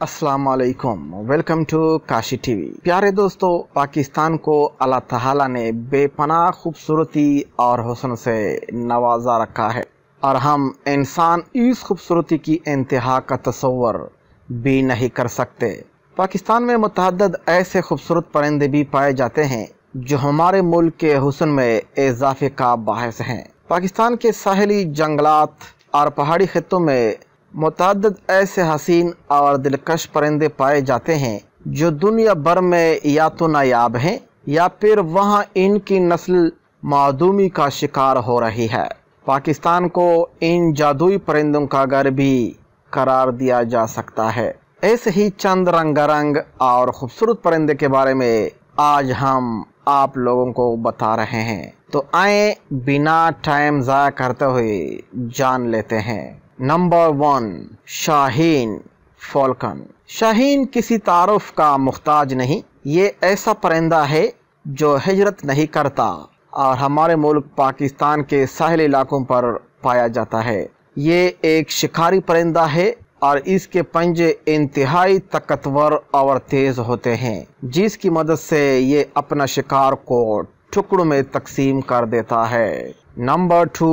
अस्सलाम वालेकुम, welcome to Kashi TV. प्यारे दोस्तों, पाकिस्तान को अल्लाह ताला ने बेपनाह खूबसूरती और हुस्न से नवाजा रखा है और हम इंसान इस खूबसूरती की इंतहा का तस्वर भी नहीं कर सकते। पाकिस्तान में मुतअद्दिद ऐसे खूबसूरत परिंदे भी पाए जाते हैं जो हमारे मुल्क के हुस्न में इजाफे का बायस हैं। पाकिस्तान के साहली जंगलात और पहाड़ी खित्तों में मुतअद्दिद ऐसे हसीन और दिलकश परिंदे पाए जाते हैं जो दुनिया भर में या तो नायाब हैं या फिर वहाँ इनकी नस्ल मादूमी का शिकार हो रही है। पाकिस्तान को इन जादुई परिंदों का घर भी करार दिया जा सकता है। ऐसे ही चंद रंगारंग और खूबसूरत परिंदे के बारे में आज हम आप लोगों को बता रहे हैं, तो आए बिना टाइम ज़ाया करते हुए जान लेते हैं। Number 1, Shaheen Falcon. शाहीन किसी तारुफ का मुख्ताज नहीं, ये ऐसा परिंदा है जो हिजरत नहीं करता और हमारे मुल्क पाकिस्तान के साहिल इलाकों पर पाया जाता है। ये एक शिकारी परिंदा है और इसके पंजे इंतहाई ताकतवर और तेज होते हैं, जिसकी मदद से ये अपना शिकार को टुकड़ों में तकसीम कर देता है। Number 2,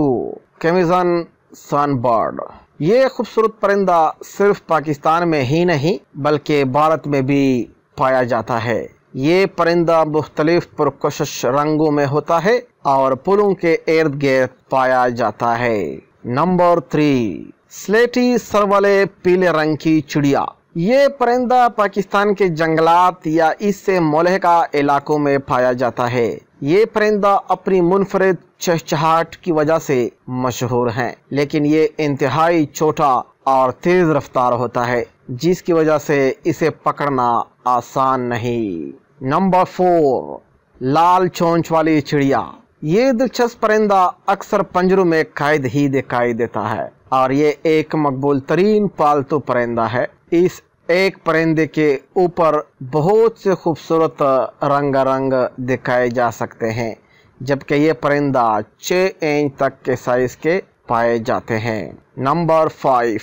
crimson sunbird. ये खूबसूरत परिंदा सिर्फ पाकिस्तान में ही नहीं बल्कि भारत में भी पाया जाता है। ये परिंदा मुख्तलिफ पुरकशिश रंगों में होता है और पुलों के इर्द गिर्द पाया जाता है। नंबर 3, स्लेटी सर वाले पीले रंग की चिड़िया। ये परिंदा पाकिस्तान के जंगलात या इससे मुलहका इलाकों में पाया जाता है। ये परिंदा अपनी मुनफरिद चहचहाट की वजह से मशहूर है, लेकिन ये इंतहाई छोटा और तेज रफ्तार होता है, जिसकी वजह से इसे पकड़ना आसान नहीं। नंबर 4, लाल चोंच वाली चिड़िया। ये दिलचस्प परिंदा अक्सर पंजरों में कैद ही दिखाई देता है और ये एक मकबूल तरीन पालतू परिंदा है। इस एक परिंदे के ऊपर बहुत से खूबसूरत रंगारंग दिखाए जा सकते हैं, जबकि ये परिंदा 6 इंच तक के साइज के पाए जाते हैं। नंबर 5,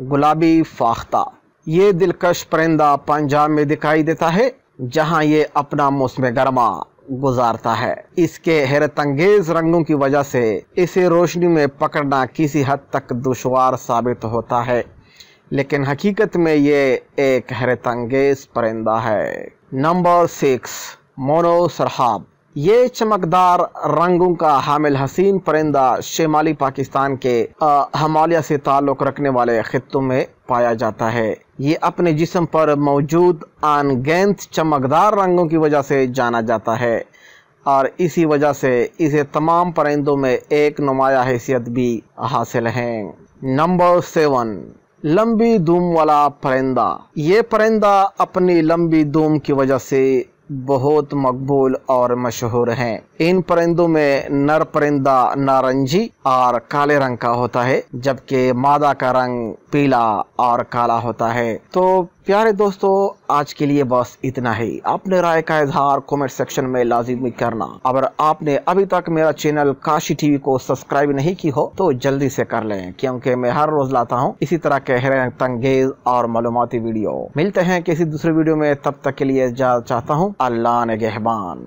गुलाबी फाख्ता। ये दिलकश परिंदा पंजाब में दिखाई देता है, जहां ये अपना मौसम गर्मा गुजारता है। इसके हैरतअंगेज रंगों की वजह से इसे रोशनी में पकड़ना किसी हद तक दुश्वार साबित होता है, लेकिन हकीकत में ये एक हैरतअंगेज परिंदा है। नंबर 6, मोनो सरहाब। ये चमकदार रंगों का हामिल हसीन परिंदा शिमाली पाकिस्तान के हिमालय से ताल्लुक़ रखने वाले खित्तों में पाया जाता है। ये अपने जिस्म पर मौजूद अनगिनत चमकदार रंगों की वजह से जाना जाता है और इसी वजह से इसे तमाम परिंदों में एक नुमाया हैसियत भी हासिल है। नंबर 7, लंबी दूम वाला परिंदा। ये परिंदा अपनी लंबी दूम की वजह से बहुत मकबूल और मशहूर हैं। इन परिंदों में नर परिंदा नारंगी और काले रंग का होता है, जबकि मादा का रंग पीला और काला होता है। तो प्यारे दोस्तों, आज के लिए बस इतना ही। अपने राय का इजहार कमेंट सेक्शन में लाजिमी करना। अगर आपने अभी तक मेरा चैनल काशी टीवी को सब्सक्राइब नहीं की हो तो जल्दी से कर लें, क्योंकि मैं हर रोज लाता हूँ इसी तरह के हैरतअंगेज और मालूमाती वीडियो। मिलते हैं किसी दूसरे वीडियो में, तब तक के लिए इजाज़त चाहता हूँ। अल्लाह निगहबान।